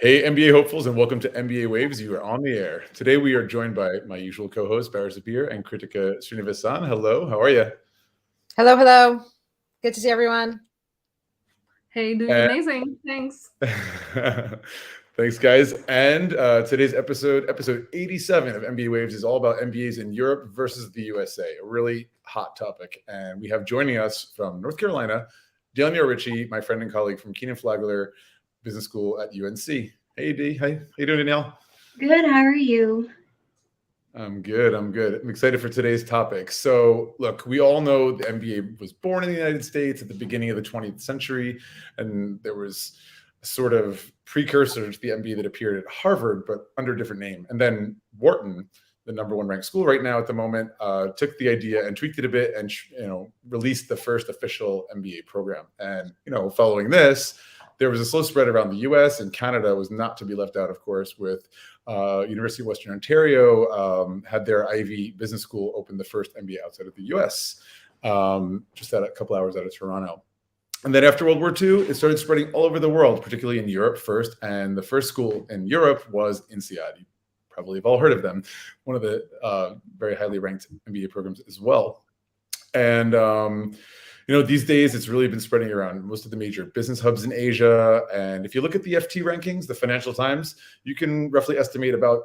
Hey, MBA hopefuls, and welcome to MBA Waves. You are on the air. Today, we are joined by my usual co-host, Bara Sapir and Krithika Srinivasan. Hello, how are you? Hello, hello. Good to see everyone. Hey, doing And amazing. Thanks. thanks, guys. And today's episode 87 of MBA Waves, is all about MBAs in Europe versus the USA, a really hot topic. And we have joining us from North Carolina, Danielle Richie, my friend and colleague from Kenena-Flagler Business School at UNC. Hey, D. How you doing, Danielle? Good. How are you? I'm good. I'm excited for today's topic. So, look, we all know the MBA was born in the United States at the beginning of the 20th century, and there was a sort of precursor to the MBA that appeared at Harvard, but under a different name. And then Wharton, the number one ranked school right now at the moment, took the idea and tweaked it a bit, and released the first official MBA program. And following this, there was a slow spread around the U.S., and Canada was not to be left out, of course, with University of Western Ontario had their Ivy Business School open the first MBA outside of the U.S., just a couple hours out of Toronto. And then after World War II, it started spreading all over the world, particularly in Europe first. And the first school in Europe was INSEAD. You probably have all heard of them, one of the very highly ranked MBA programs as well. And these days, it's really been spreading around most of the major business hubs in Asia. And if you look at the FT rankings, the Financial Times, you can roughly estimate about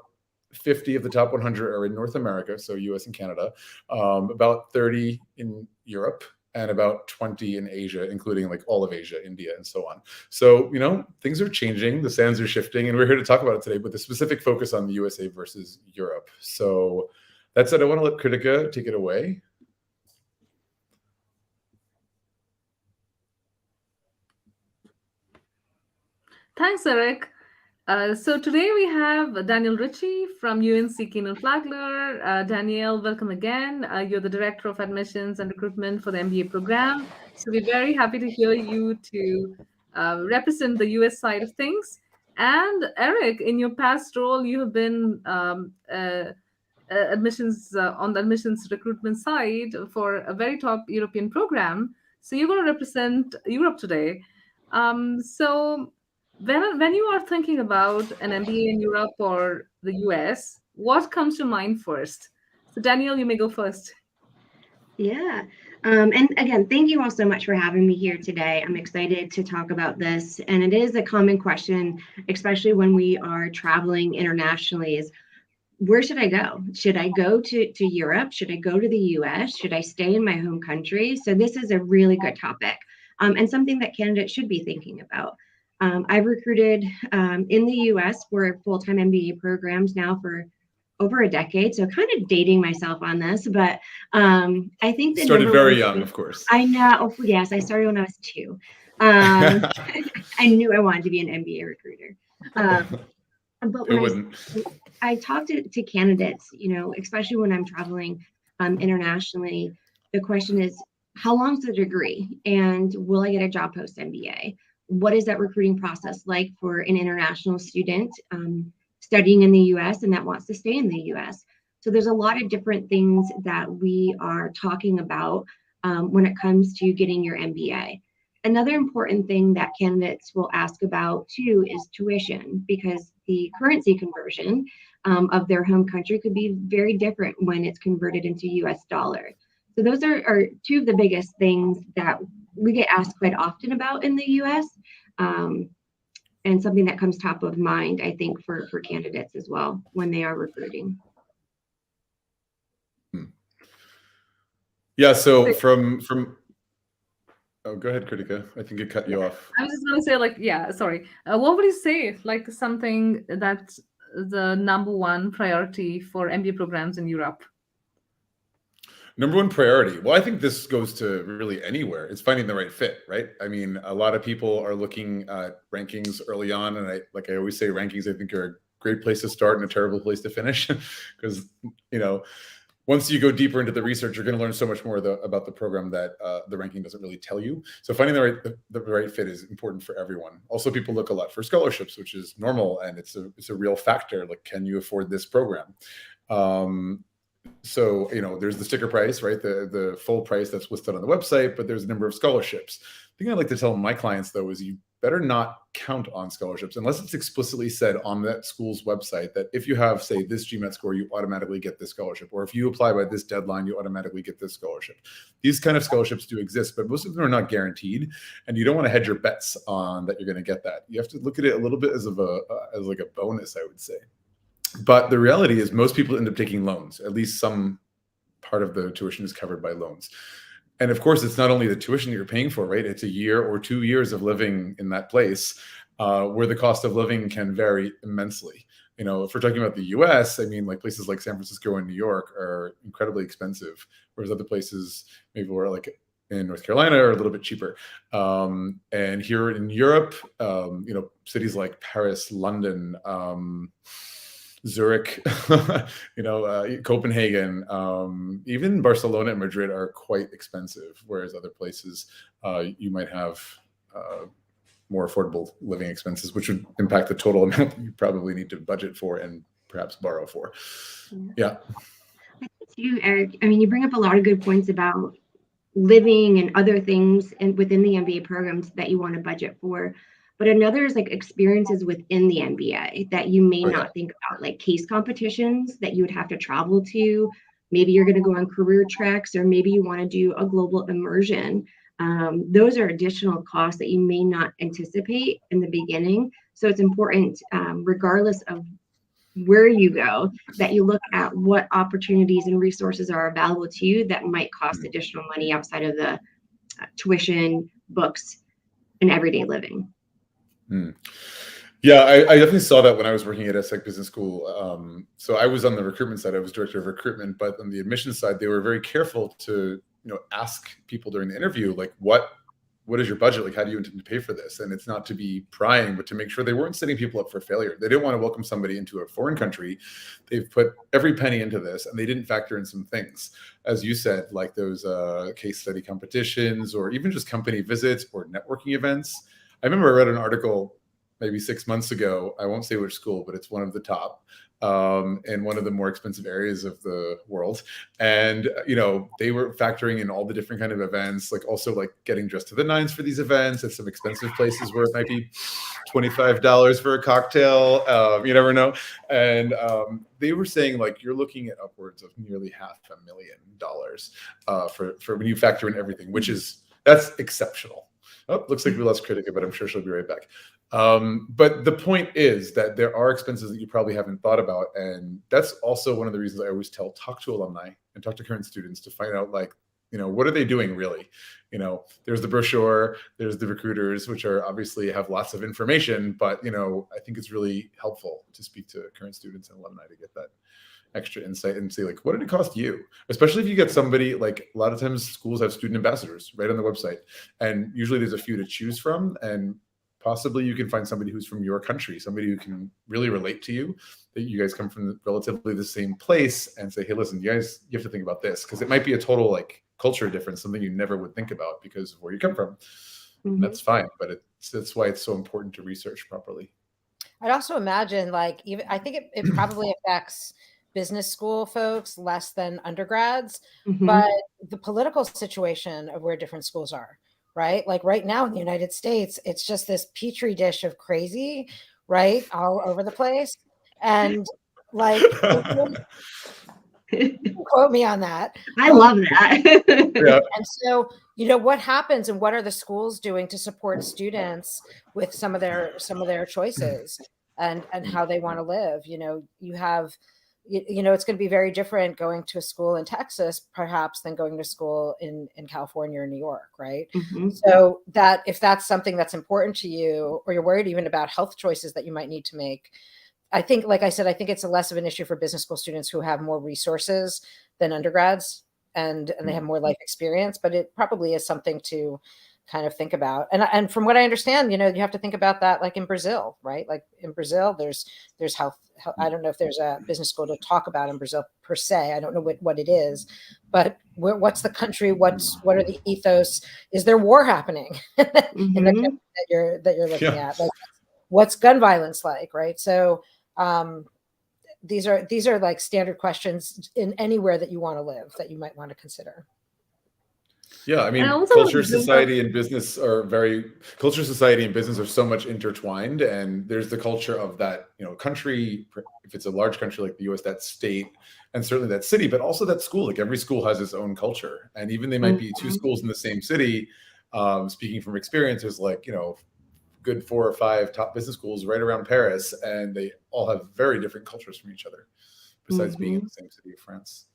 50 of the top 100 are in North America, so US and Canada, about 30 in Europe, and about 20 in Asia, including like all of Asia, India, and so on. So, things are changing, the sands are shifting, and we're here to talk about it today with a specific focus on the USA versus Europe. So that said, I want to let Krithika take it away. Thanks, Eric. So today we have Danielle Richie from UNC Kenena-Flagler. Danielle, welcome again. You're the Director of Admissions and Recruitment for the MBA program. So we're very happy to hear you to represent the US side of things. And Eric, in your past role, you have been admissions on the admissions recruitment side for a very top European program. So you're going to represent Europe today. So when you are thinking about an MBA in Europe or the US, what comes to mind first? So Danielle, you may go first. Yeah. And again, thank you all so much for having me here today. I'm excited to talk about this. And it is a common question, especially when we are traveling internationally, is where should I go? Should I go to Europe? Should I go to the US? Should I stay in my home country? So this is a really good topic and something that candidates should be thinking about. I've recruited in the US for full-time MBA programs now for over a decade, so kind of dating myself on this, but I think that started very young, of course. I know. Oh, yes, I started when I was 2. I knew I wanted to be an MBA recruiter. But when I talk to candidates, especially when I'm traveling internationally, the question is, how long is the degree, and will I get a job post MBA? What is that recruiting process like for an international student studying in the US and that wants to stay in the US? So there's a lot of different things that we are talking about when it comes to getting your MBA. Another important thing that candidates will ask about too is tuition, because the currency conversion of their home country could be very different when it's converted into US dollar. So those are two of the biggest things that we get asked quite often about in the US, and something that comes top of mind, I think, for candidates as well when they are recruiting. Yeah, so from oh, go ahead, Krithika. I think it cut you off. I was just going to say, sorry. What would you say, something that's the number one priority for MBA programs in Europe? Number one priority. Well, I think this goes to really anywhere. It's finding the right fit, right? I mean, a lot of people are looking at rankings early on, and I always say, rankings I think are a great place to start and a terrible place to finish, because once you go deeper into the research, you're going to learn so much more about the program that the ranking doesn't really tell you. So finding the right fit is important for everyone. Also, people look a lot for scholarships, which is normal, and it's a real factor. Like, can you afford this program? So, there's the sticker price, right? The full price that's listed on the website, but there's a number of scholarships. The thing I like to tell my clients, though, is you better not count on scholarships unless it's explicitly said on that school's website that if you have, say, this GMAT score, you automatically get this scholarship, or if you apply by this deadline, you automatically get this scholarship. These kind of scholarships do exist, but most of them are not guaranteed, and you don't want to hedge your bets on that you're going to get that. You have to look at it a little bit as like a bonus, I would say. But the reality is most people end up taking loans. At least some part of the tuition is covered by loans. And of course, it's not only the tuition you're paying for, right? It's a year or 2 years of living in that place, where the cost of living can vary immensely. You know, if we're talking about the US, I mean, like places like San Francisco and New York are incredibly expensive, whereas other places maybe were like in North Carolina are a little bit cheaper. And here in Europe, you know, cities like Paris, London, Zurich, you know, Copenhagen, even Barcelona and Madrid are quite expensive, whereas other places you might have more affordable living expenses, which would impact the total amount that you probably need to budget for and perhaps borrow for. Yeah. I think too, Eric, I mean, you bring up a lot of good points about living and other things and within the MBA programs that you want to budget for. But another is like experiences within the MBA that you may not think about, like case competitions that you would have to travel to. Maybe you're going to go on career treks, or maybe you want to do a global immersion. Those are additional costs that you may not anticipate in the beginning. So it's important, regardless of where you go, that you look at what opportunities and resources are available to you that might cost additional money outside of the tuition, books, and everyday living. Yeah, I definitely saw that when I was working at ESSEC Business School. So I was on the recruitment side, I was director of recruitment, but on the admissions side, they were very careful to, you know, ask people during the interview, like, what is your budget? Like, how do you intend to pay for this? And it's not to be prying, but to make sure they weren't setting people up for failure. They didn't want to welcome somebody into a foreign country. They've put every penny into this, and they didn't factor in some things, as you said, like those case study competitions, or even just company visits or networking events. I remember I read an article maybe 6 months ago. I won't say which school, but it's one of the top in one of the more expensive areas of the world. And, you know, they were factoring in all the different kind of events, like also like getting dressed to the nines for these events at some expensive places where it might be $25 for a cocktail. You never know. And they were saying, like, you're looking at upwards of nearly $500,000 for when you factor in everything, that's exceptional. Oh, looks like we lost Krithika, but I'm sure she'll be right back. But the point is that there are expenses that you probably haven't thought about. And that's also one of the reasons I always talk to alumni and talk to current students to find out, like, you know, what are they doing really? You know, there's the brochure, there's the recruiters, which are obviously have lots of information, but, you know, I think it's really helpful to speak to current students and alumni to get that extra insight and say, like, what did it cost you? Especially if you get somebody, like, a lot of times schools have student ambassadors right on the website, and usually there's a few to choose from, and possibly you can find somebody who's from your country, somebody who can really relate to you, that you guys come from relatively the same place, and say, hey, listen, you have to think about this, because it might be a total like culture difference, something you never would think about because of where you come from. And that's fine, but that's why it's so important to research properly. I'd also imagine, like, even I think it probably affects business school folks less than undergrads, but the political situation of where different schools are, right? Like right now in the United States, it's just this petri dish of crazy, right? All over the place. And like, quote me on that. I love that. Yeah. And so, you know, what happens and what are the schools doing to support students with some of their choices and how they want to live? You know, you know, it's going to be very different going to a school in Texas, perhaps, than going to school in California or New York, right? So that if that's something that's important to you, or you're worried even about health choices that you might need to make, I think, like I said, I think it's less of an issue for business school students who have more resources than undergrads and they have more life experience, but it probably is something to kind of think about. And from what I understand, you know, you have to think about that, like in Brazil, right? Like in Brazil, there's health. I don't know if there's a business school to talk about in Brazil per se. I don't know what it is, but what's the country? What are the ethos? Is there war happening in the country that you're looking at? Like, what's gun violence like, right? So these are like standard questions in anywhere that you want to live that you might want to consider. Yeah, I And mean, I also want to build up. culture, society, and business are so much intertwined. And there's the culture of that, country, if it's a large country like the US, that state, and certainly that city, but also that school. Like every school has its own culture. And even they might be two schools in the same city. Speaking from experience, there's like, good 4 or 5 top business schools right around Paris, and they all have very different cultures from each other, besides being in the same city of France.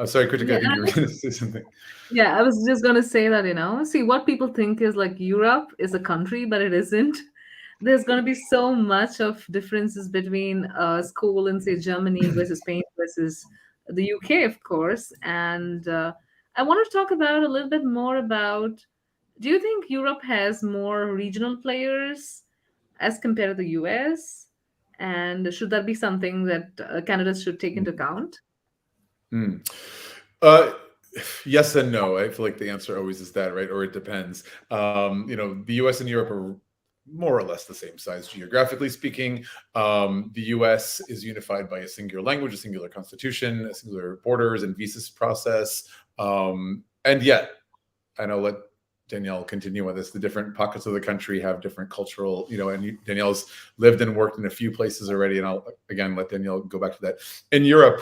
Sorry, Krithika, Yeah, I think you were going to say something. yeah, I was just going to say that, see, what people think is like Europe is a country, but it isn't. There's going to be so much of differences between school in, say, Germany versus Spain versus the UK, of course. And I want to talk about a little bit more about, do you think Europe has more regional players as compared to the US? And should that be something that candidates should take into account? Yes and no. I feel like the answer always is that, right? Or it depends. The US and Europe are more or less the same size geographically speaking. The US is unified by a singular language, a singular constitution, a singular borders and visas process. And yet, and I'll let Danielle continue on this, the different pockets of the country have different cultural, and Danielle's lived and worked in a few places already. And I'll, again, let Danielle go back to that. In Europe,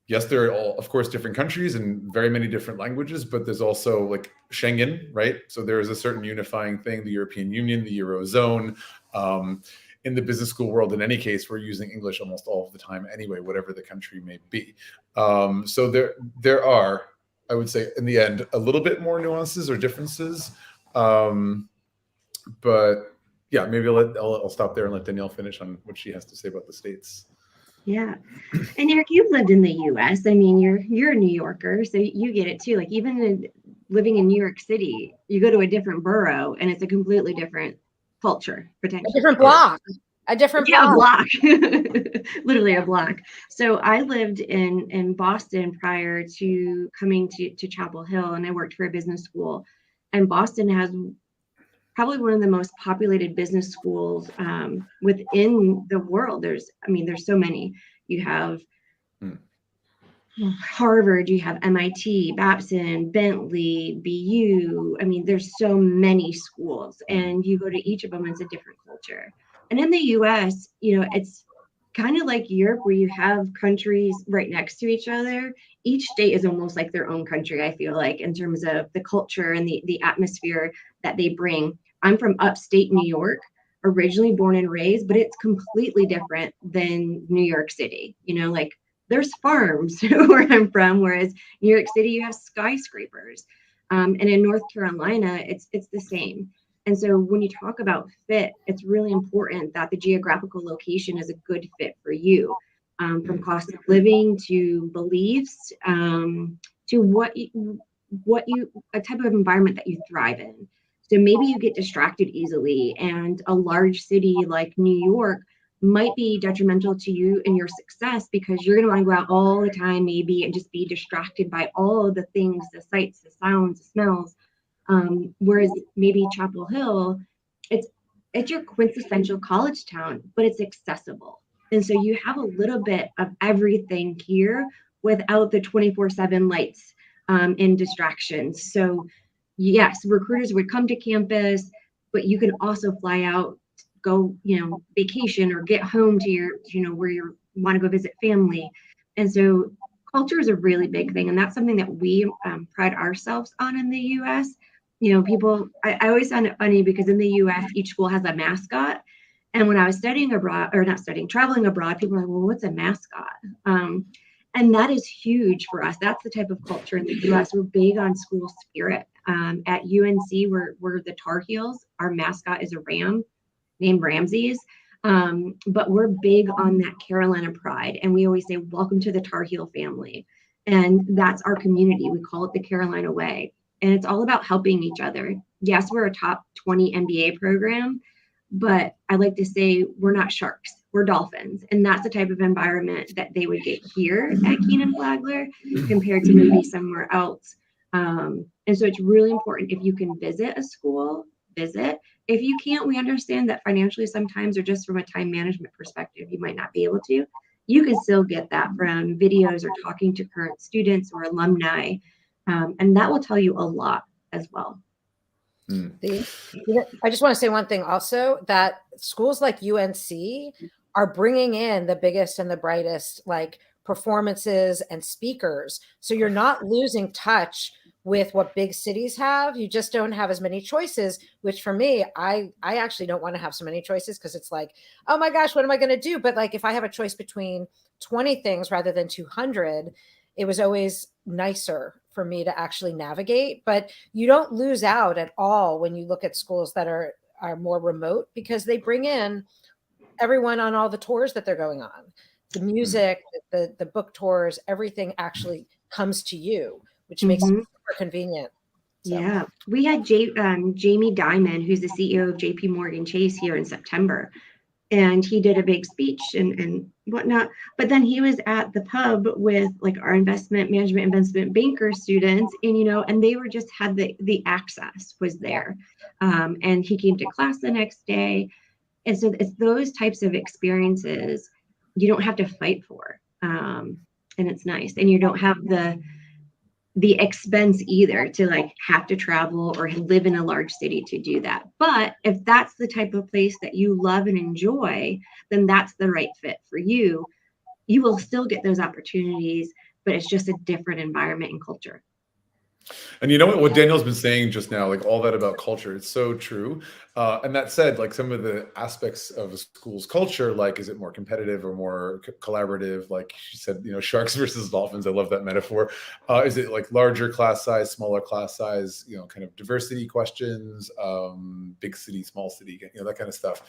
yes, there are all, of course, different countries and very many different languages, but there's also like Schengen, right? So there is a certain unifying thing, the European Union, the Eurozone. In the business school world, in any case, we're using English almost all of the time anyway, whatever the country may be. So there are, I would say, in the end, a little bit more nuances or differences. But yeah, maybe I'll stop there and let Danielle finish on what she has to say about the States. Yeah. And Eric, you've lived in the US. I mean, you're a New Yorker, so you get it too. Like even living in New York City, you go to a different borough and it's a completely different culture, potentially. A different block. A different block. Literally a block. So I lived in Boston prior to coming to Chapel Hill, and I worked for a business school. And Boston has probably one of the most populated business schools within the world. There's so many. You have Harvard, you have MIT, Babson, Bentley, BU. I mean, there's so many schools, and you go to each of them, it's a different culture. And in the US, it's kind of like Europe, where you have countries right next to each other. Each state is almost like their own country, I feel like, in terms of the culture and the atmosphere that they bring. I'm from upstate New York, originally born and raised, but it's completely different than New York City. Like there's farms where I'm from, whereas New York City, you have skyscrapers. And in North Carolina, it's the same. And so when you talk about fit, it's really important that the geographical location is a good fit for you, from cost of living to beliefs, to what a type of environment that you thrive in. So maybe you get distracted easily, and a large city like New York might be detrimental to you and your success, because you're going to want to go out all the time maybe and just be distracted by all of the things, the sights, the sounds, the smells. Whereas maybe Chapel Hill, it's your quintessential college town, but it's accessible. And so you have a little bit of everything here without the 24/7 lights and distractions. So yes, recruiters would come to campus, but you can also fly out, go, vacation, or get home to your, where you want to go visit family. And so culture is a really big thing. And that's something that we pride ourselves on in the US. People, I always found it funny because in the US, each school has a mascot. And when I was traveling abroad, people were like, well, what's a mascot? And that is huge for us. That's the type of culture in the US. We're big on school spirit. At UNC, we're the Tar Heels. Our mascot is a ram named Ramses. But we're big on that Carolina pride. And we always say, welcome to the Tar Heel family. And that's our community. We call it the Carolina Way. And it's all about helping each other. Yes, we're a top 20 MBA program, but I like to say we're not sharks, we're dolphins. And that's the type of environment that they would get here at Kenena-Flagler compared to maybe somewhere else. And so it's really important, if you can visit a school, visit. If you can't, we understand that financially sometimes, or just from a time management perspective, you might not be able to. You can still get that from videos or talking to current students or alumni. And that will tell you a lot as well. I just want to say one thing also, that schools like UNC are bringing in the biggest and the brightest like performances and speakers. So you're not losing touch with what big cities have. You just don't have as many choices, which for me, I actually don't want to have so many choices, because it's like, oh my gosh, what am I going to do? But like, if I have a choice between 20 things rather than 200, it was always nicer for me to actually navigate. But you don't lose out at all when you look at schools that are more remote, because they bring in everyone on all the tours that they're going on. The music, the book tours, everything actually comes to you, which makes it super convenient. So. Yeah, we had Jamie Dimon, who's the CEO of JP Morgan Chase, here in September, and he did a big speech and whatnot. But then he was at the pub with like our investment banker students, and and they were just had the access was there, and he came to class the next day, and so it's those types of experiences you don't have to fight for, and it's nice, and you don't have the expense either to like have to travel or live in a large city to do that. But if that's the type of place that you love and enjoy, then that's the right fit for you. You will still get those opportunities, but it's just a different environment and culture. And you know what Danielle's been saying just now, like all that about culture, it's so true. And that said, like some of the aspects of a school's culture, like is it more competitive or more collaborative? Like she said, sharks versus dolphins. I love that metaphor. Is it like larger class size, smaller class size, kind of diversity questions, big city, small city, that kind of stuff.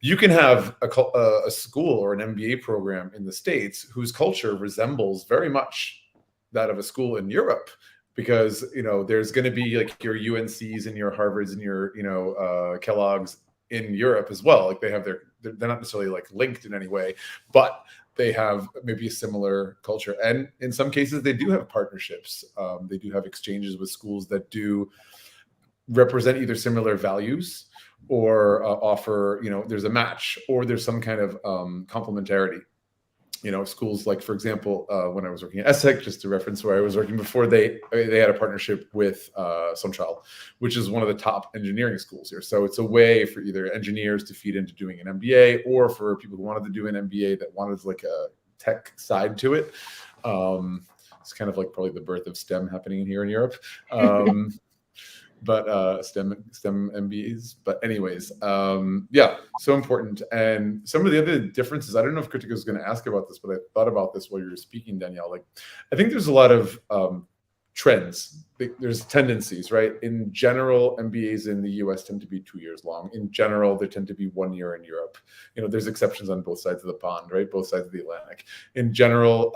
You can have a school or an MBA program in the States whose culture resembles very much that of a school in Europe. Because there's going to be like your UNCs and your Harvards and your Kellogg's in Europe as well. Like they're not necessarily like linked in any way, but they have maybe a similar culture. And in some cases, they do have partnerships. They do have exchanges with schools that do represent either similar values or offer there's a match or there's some kind of complementarity. Schools like, for example, when I was working at ESSEC, just to reference where I was working before, they had a partnership with Central, which is one of the top engineering schools here. So it's a way for either engineers to feed into doing an MBA, or for people who wanted to do an MBA that wanted like a tech side to it. It's kind of like probably the birth of STEM happening here in Europe. But STEM MBAs. But anyways, yeah, so important. And some of the other differences, I don't know if Krithika is going to ask about this, but I thought about this while you were speaking, Danielle. Like, I think there's a lot of trends. There's tendencies, right? In general, MBAs in the US tend to be 2 years long. In general, they tend to be 1 year in Europe. There's exceptions on both sides of the pond, right? Both sides of the Atlantic. In general,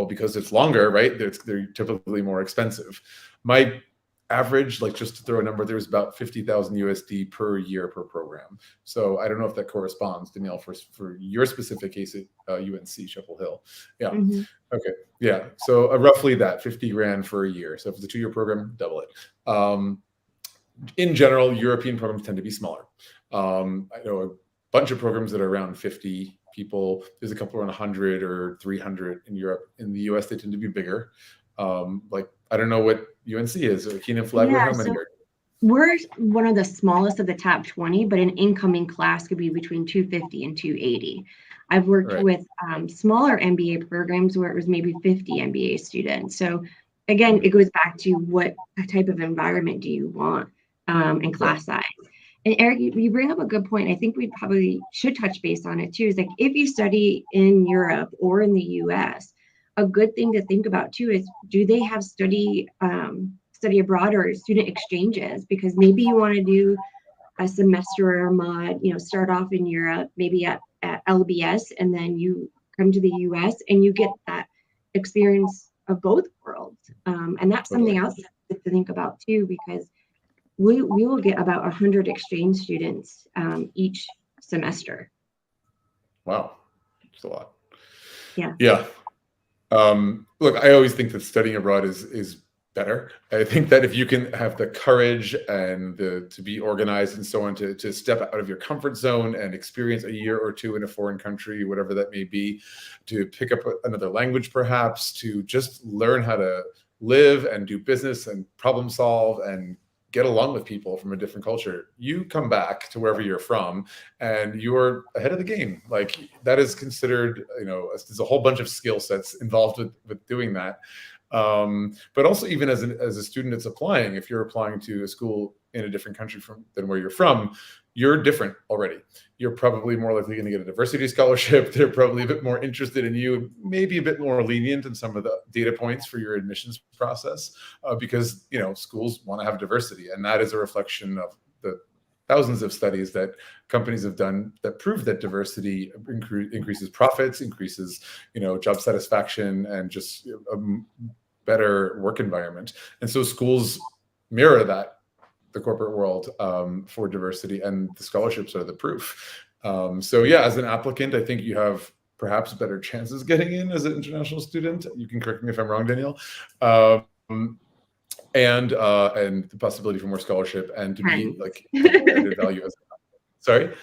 because it's longer, right? They're typically more expensive. My average, like just to throw a number, there's about 50,000 USD per year per program. So I don't know if that corresponds, Danielle, for your specific case at UNC Chapel Hill. Yeah. Mm-hmm. Okay. Yeah. So roughly that 50 grand for a year. So if it's a 2-year program, double it. In general, European programs tend to be smaller. I know a bunch of programs that are around 50 people. There's a couple around 100 or 300 in Europe. In the US, they tend to be bigger. Like, I don't know what UNC is. Kenena-Flagler, how many are? We're one of the smallest of the top 20, but an incoming class could be between 250 and 280. I've worked with smaller MBA programs where it was maybe 50 MBA students. So again, it goes back to what type of environment do you want and class size. And Eric, you bring up a good point. I think we probably should touch base on it too. Is like if you study in Europe or in the US, a good thing to think about too is, do they have study abroad or student exchanges? Because maybe you want to do a semester or mod, start off in Europe, maybe at LBS, and then you come to the US and you get that experience of both worlds. And that's something else to think about too, because we will get about 100 exchange students each semester. Wow, that's a lot. Yeah. Yeah. Look, I always think that studying abroad is better. I think that if you can have the courage and to be organized and so on, to step out of your comfort zone and experience a year or two in a foreign country, whatever that may be, to pick up another language, perhaps, to just learn how to live and do business and problem solve and get along with people from a different culture. You come back to wherever you're from and you're ahead of the game. Like that is considered, there's a whole bunch of skill sets involved with doing that. But also even as a student that's applying, if you're applying to a school in a different country than where you're from, you're different already. You're probably more likely going to get a diversity scholarship. They're probably a bit more interested in you, maybe a bit more lenient in some of the data points for your admissions process, because schools want to have diversity, and that is a reflection of the thousands of studies that companies have done that prove that diversity increases profits, increases job satisfaction, and just a better work environment. And so schools mirror that, the corporate world, for diversity, and the scholarships are the proof. So yeah, as an applicant, I think you have perhaps better chances getting in as an international student. You can correct me if I'm wrong, Danielle. And the possibility for more scholarship and to be like added value as sorry?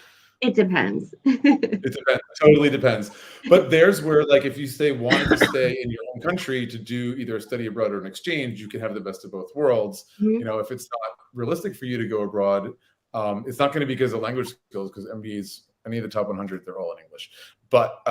It depends. It depends. Totally depends. But there's where, like, if you wanted to stay in your own country to do either a study abroad or an exchange, you can have the best of both worlds. Mm-hmm. If it's not realistic for you to go abroad, it's not going to be because of language skills, because MBAs, any of the top 100, they're all in English. But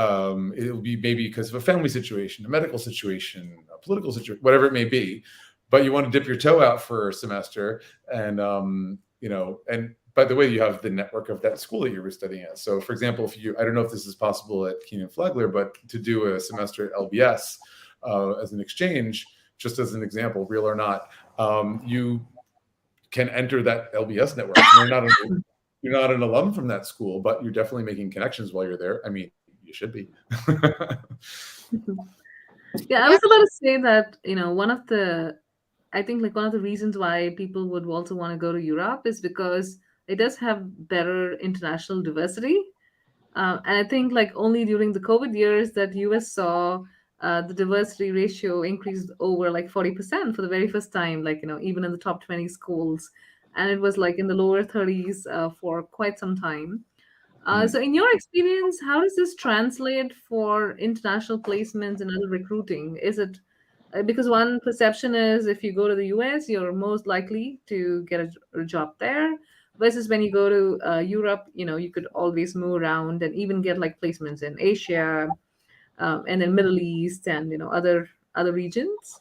it'll be maybe because of a family situation, a medical situation, a political situation, whatever it may be. But you want to dip your toe out for a semester, and and by the way, you have the network of that school that you were studying at. So, for example, I don't know if this is possible at Kenena-Flagler, but to do a semester at LBS as an exchange, just as an example, real or not, you can enter that LBS network. You're not an alum from that school, but you're definitely making connections while you're there. I mean, you should be. Yeah, I was about to say that, one of the reasons why people would also want to go to Europe is because it does have better international diversity. And I think only during the COVID years that US saw the diversity ratio increased over 40% for the very first time, even in the top 20 schools. And it was in the lower 30s for quite some time. So in your experience, how does this translate for international placements and other recruiting? Is it because one perception is if you go to the US, you're most likely to get a job there, versus when you go to Europe, you could always move around and even get placements in Asia and in Middle East and other regions.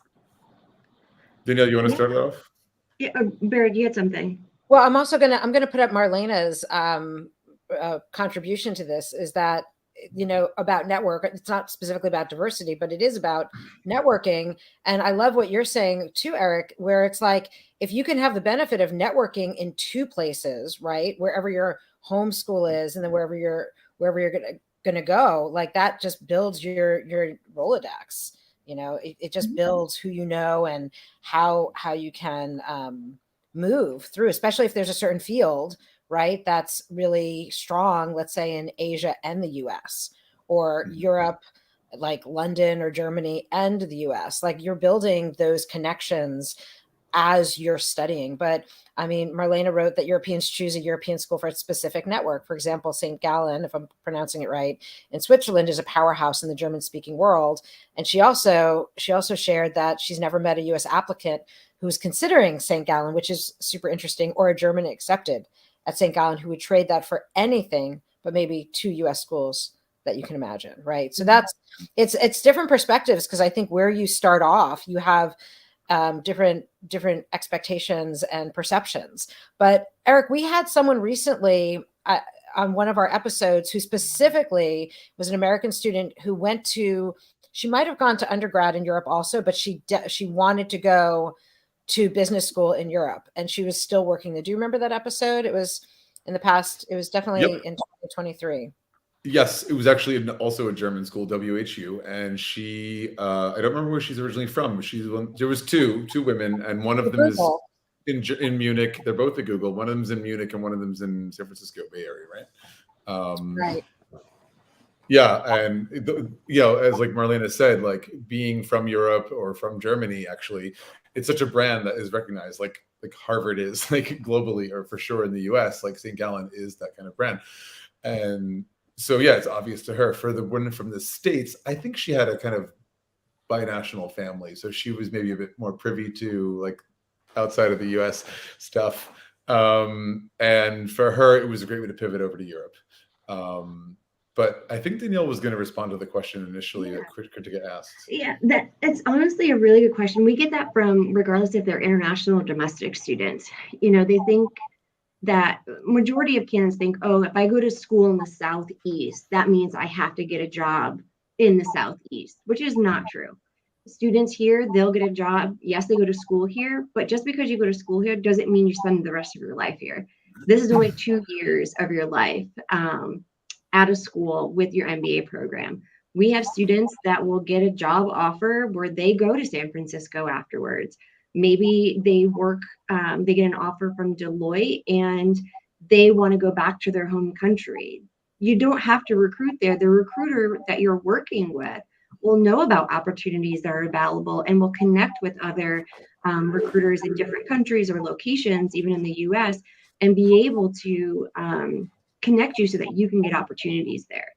Danielle, you want to start it off? Yeah, Bara, you had something. Well, I'm gonna put up Marlena's contribution to this, is that about network. It's not specifically about diversity, but it is about networking. And I love what you're saying too, Eric, where it's if you can have the benefit of networking in two places, right, wherever your home school is, and then wherever you're gonna go, that just builds your Rolodex. It just builds who you know and how you can move through, especially if there's a certain field, right, that's really strong, let's say in Asia and the US, or Europe, like London or Germany and the US. You're building those connections as you're studying. But I mean, Marlena wrote that Europeans choose a European school for a specific network. For example, St. Gallen, if I'm pronouncing it right, in Switzerland, is a powerhouse in the German-speaking world. And she also shared that she's never met a US applicant who's considering St. Gallen, which is super interesting, or a German accepted at St. Gallen who would trade that for anything but maybe 2 US schools that you can imagine, right? So it's different perspectives, because I think where you start off, you have different expectations and perceptions. But Eric, we had someone recently on one of our episodes who specifically was an American student who she might have gone to undergrad in Europe also, but she wanted to go to business school in Europe, and she was still working there. Do you remember that episode? It was in the past. It was definitely in 2023. Yes, it was actually also a German school, WHU, and she I don't remember where she's originally from. There was two women, and one of them is in Munich. They're both at Google. One of them's in Munich, and one of them's in San Francisco Bay Area, right? Right. Yeah, and as Marlena said, being from Europe or from Germany, actually, it's such a brand that is recognized, like Harvard is, globally, or for sure in the US, St. Gallen is that kind of brand. And so, yeah, it's obvious to her. For the woman from the States, I think she had a kind of binational family. So she was maybe a bit more privy to like outside of the US stuff. And for her, it was a great way to pivot over to Europe. But I think Danielle was going to respond to the question initially that Krithika asked. Yeah, that's honestly a really good question. We get that from, regardless if they're international or domestic students. You know, they think that majority of candidates think, oh, if I go to school in the Southeast, that means I have to get a job in the Southeast, which is not true. Students here, they'll get a job. Yes, they go to school here, but just because you go to school here doesn't mean you spend the rest of your life here. This is only 2 years of your life out of school with your MBA program. We have students that will get a job offer where they go to San Francisco afterwards. Maybe they work, they get an offer from Deloitte and they want to go back to their home country. You don't have to recruit there. The recruiter that you're working with will know about opportunities that are available and will connect with other recruiters in different countries or locations, even in the US, and be able to connect you so that you can get opportunities there.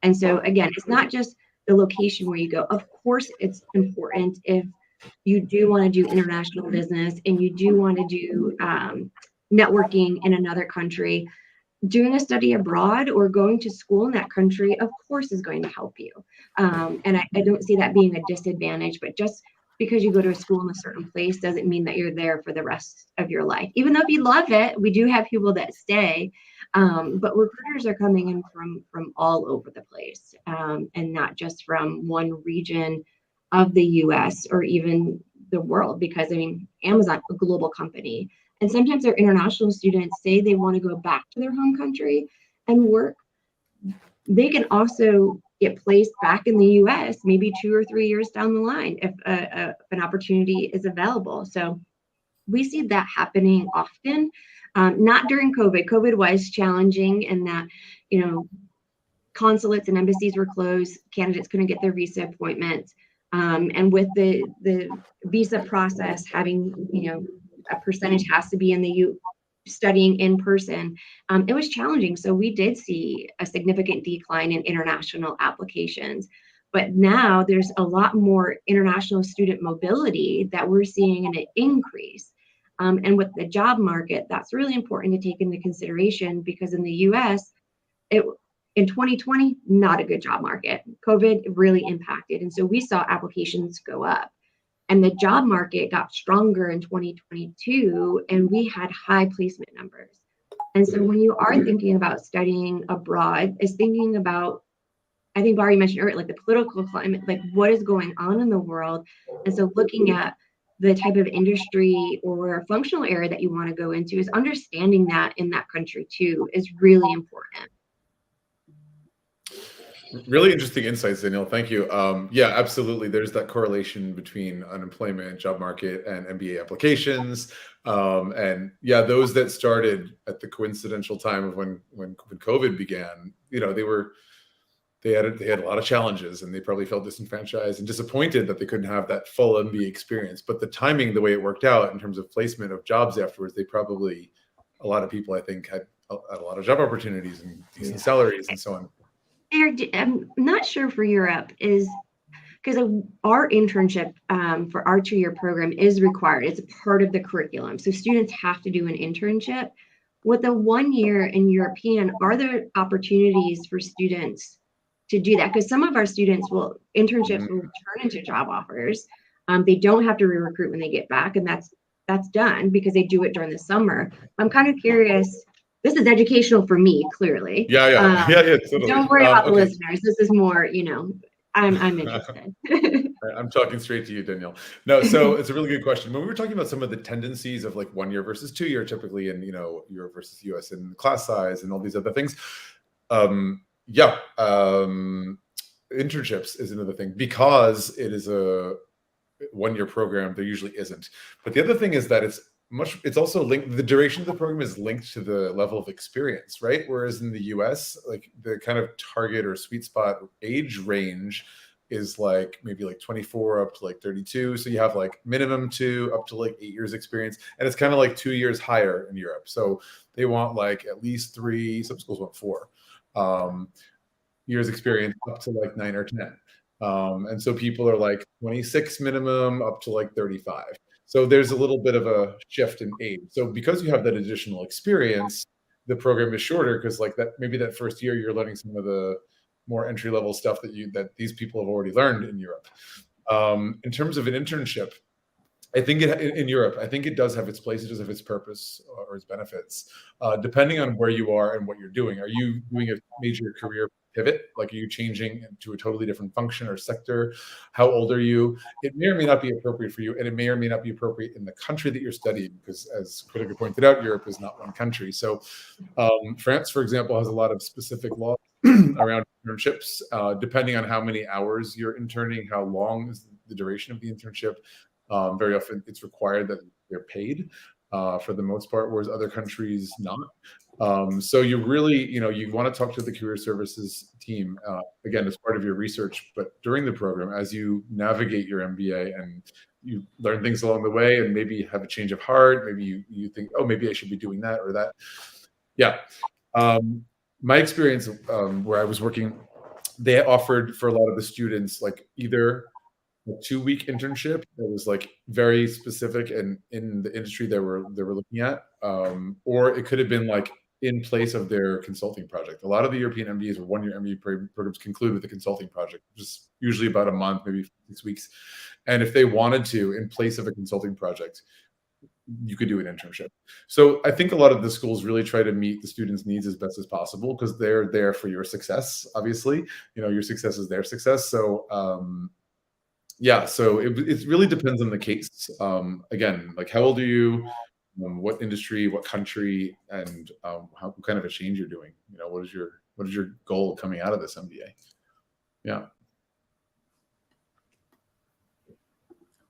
And so again, it's not just the location where you go. Of course, it's important if you do want to do international business and you do want to do networking in another country. Doing a study abroad or going to school in that country, of course, is going to help you. And I don't see that being a disadvantage, but just because you go to a school in a certain place doesn't mean that you're there for the rest of your life. Even though if you love it, we do have people that stay, but recruiters are coming in from all over the place, and not just from one region of the US or even the world, because I mean, Amazon, a global company. And sometimes their international students say they want to go back to their home country and work. They can also get placed back in the US maybe 2 or 3 years down the line if an opportunity is available. So we see that happening often, not during COVID. COVID was challenging in that, you know, consulates and embassies were closed. Candidates couldn't get their visa appointments. And with the visa process having, you know, a percentage has to be in the studying in person, it was challenging. So we did see a significant decline in international applications. But now there's a lot more international student mobility that we're seeing an increase. And with the job market, that's really important to take into consideration, because in the US, in 2020, not a good job market. COVID really impacted. And so we saw applications go up. And the job market got stronger in 2022, and we had high placement numbers. And so when you are thinking about studying abroad, is thinking about, I think Bara mentioned earlier, like the political climate, like what is going on in the world. And so looking at the type of industry or functional area that you want to go into, is understanding that in that country too is really important. Really interesting insights, Danielle. Thank you. Yeah, absolutely. There's that correlation between unemployment, job market, and MBA applications. And yeah, those that started at the coincidental time of when COVID began, you know, they had a lot of challenges, and they probably felt disenfranchised and disappointed that they couldn't have that full MBA experience. But the timing, the way it worked out in terms of placement of jobs afterwards, a lot of people, I think, had a lot of job opportunities and decent salaries and so on. Eric, I'm not sure for Europe, is because our internship for our 2-year program is required. It's a part of the curriculum. So students have to do an internship. With the 1 year in European, are there opportunities for students to do that? Because some of our students internships will turn into job offers. They don't have to re-recruit when they get back, and that's done because they do it during the summer. I'm kind of curious. This is educational for me, clearly. Yeah, totally. Don't worry about the listeners. This is more, you know, I'm interested. I'm talking straight to you, Danielle. No, so it's a really good question. When we were talking about some of the tendencies of like 1 year versus 2 year, typically in, you know, Europe versus US, and class size and all these other things. Internships is another thing, because it is a 1 year program. There usually isn't. But the other thing is that it's also linked, the duration of the program is linked to the level of experience, right? Whereas in the US, like the kind of target or sweet spot age range is like maybe like 24 up to like 32. So you have like minimum 2 up to like 8 years experience. And it's kind of like 2 years higher in Europe. So they want like at least 3, some schools want 4 years experience up to like 9 or 10. And so people are like 26 minimum up to like 35. So there's a little bit of a shift in age. So because you have that additional experience, the program is shorter because like that maybe that first year you're learning some of the more entry level stuff that these people have already learned in Europe. In terms of an internship, I think in Europe, I think it does have its place, it does have its purpose or its benefits, depending on where you are and what you're doing. Are you doing a major career pivot? Like, are you changing to a totally different function or sector? How old are you? It may or may not be appropriate for you, and it may or may not be appropriate in the country that you're studying, because as Krithika pointed out, Europe is not one country. So France, for example, has a lot of specific laws around internships, depending on how many hours you're interning, how long is the duration of the internship. Very often it's required that they're paid for the most part, whereas other countries not. So you really, you want to talk to the career services team, again, as part of your research, but during the program, as you navigate your MBA and you learn things along the way, and maybe have a change of heart, maybe you think, oh, maybe I should be doing that or that. Yeah. My experience where I was working, they offered for a lot of the students, like either a 2-week internship that was like very specific and in the industry they were looking at, or it could have been like in place of their consulting project. A lot of the European MBAs or one-year MBA programs conclude with a consulting project, which is usually about a month, maybe 6 weeks. And if they wanted to, in place of a consulting project, you could do an internship. So I think a lot of the schools really try to meet the students' needs as best as possible, because they're there for your success. Obviously, your success is their success. So yeah, so it really depends on the case. Again, like, how old are you, what industry, what country, and what kind of a change you're doing. What is your goal coming out of this MBA? Yeah.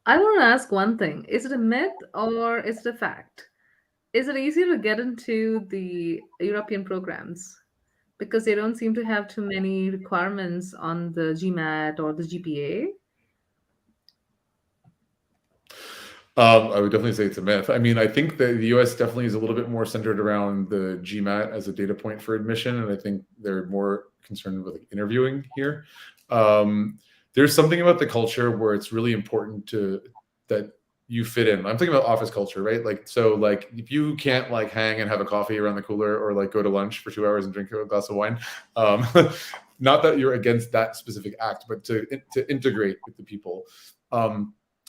I want to ask one thing. Is it a myth or is it a fact? Is it easier to get into the European programs because they don't seem to have too many requirements on the GMAT or the GPA? I would definitely say it's a myth. I mean, I think that the US definitely is a little bit more centered around the GMAT as a data point for admission, and I think they're more concerned with like interviewing here. There's something about the culture where it's really important that you fit in. I'm thinking about office culture, right? Like, so like if you can't like hang and have a coffee around the cooler or like go to lunch for 2 hours and drink a glass of wine, not that you're against that specific act, but to integrate with the people.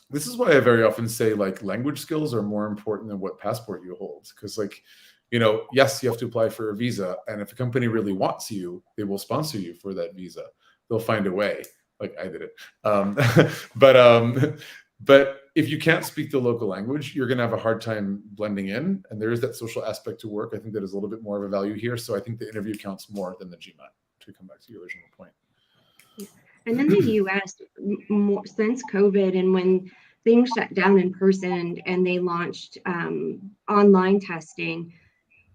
This is why I very often say like language skills are more important than what passport you hold. Because like, yes, you have to apply for a visa. And if a company really wants you, they will sponsor you for that visa. They'll find a way. Like I did it. But if you can't speak the local language, you're going to have a hard time blending in. And there is that social aspect to work. I think that is a little bit more of a value here. So I think the interview counts more than the GMAT, to come back to your original point. And then the US, since COVID and when things shut down in person and they launched online testing,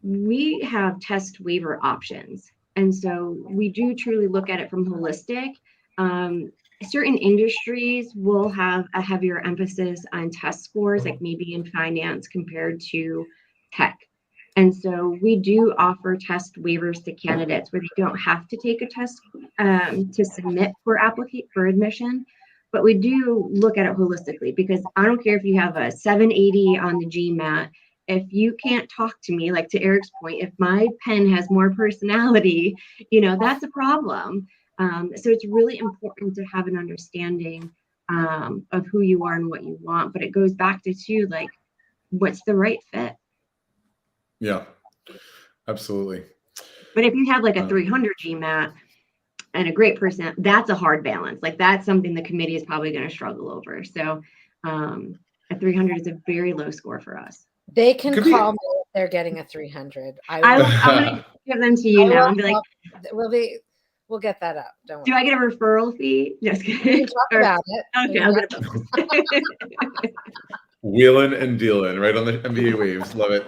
we have test waiver options. And so we do truly look at it from holistic. Certain industries will have a heavier emphasis on test scores, like maybe in finance compared to tech. And so we do offer test waivers to candidates where they don't have to take a test to submit for admission. But we do look at it holistically, because I don't care if you have a 780 on the GMAT. If you can't talk to me, like to Eric's point, if my pen has more personality, that's a problem. So it's really important to have an understanding of who you are and what you want. But it goes back to like, what's the right fit? Yeah, absolutely. But if you have like a 300 GMAT and a great person, that's a hard balance. Like that's something the committee is probably going to struggle over. So a 300 is a very low score for us. They can call me if they're getting a 300. I'm going to give them to you now and be like, we'll get that up. Don't worry. Do I get a referral fee? Just kidding. We can talk about it. Okay, I'm going to Wheeling and dealing right on the MBA Waves. Love it.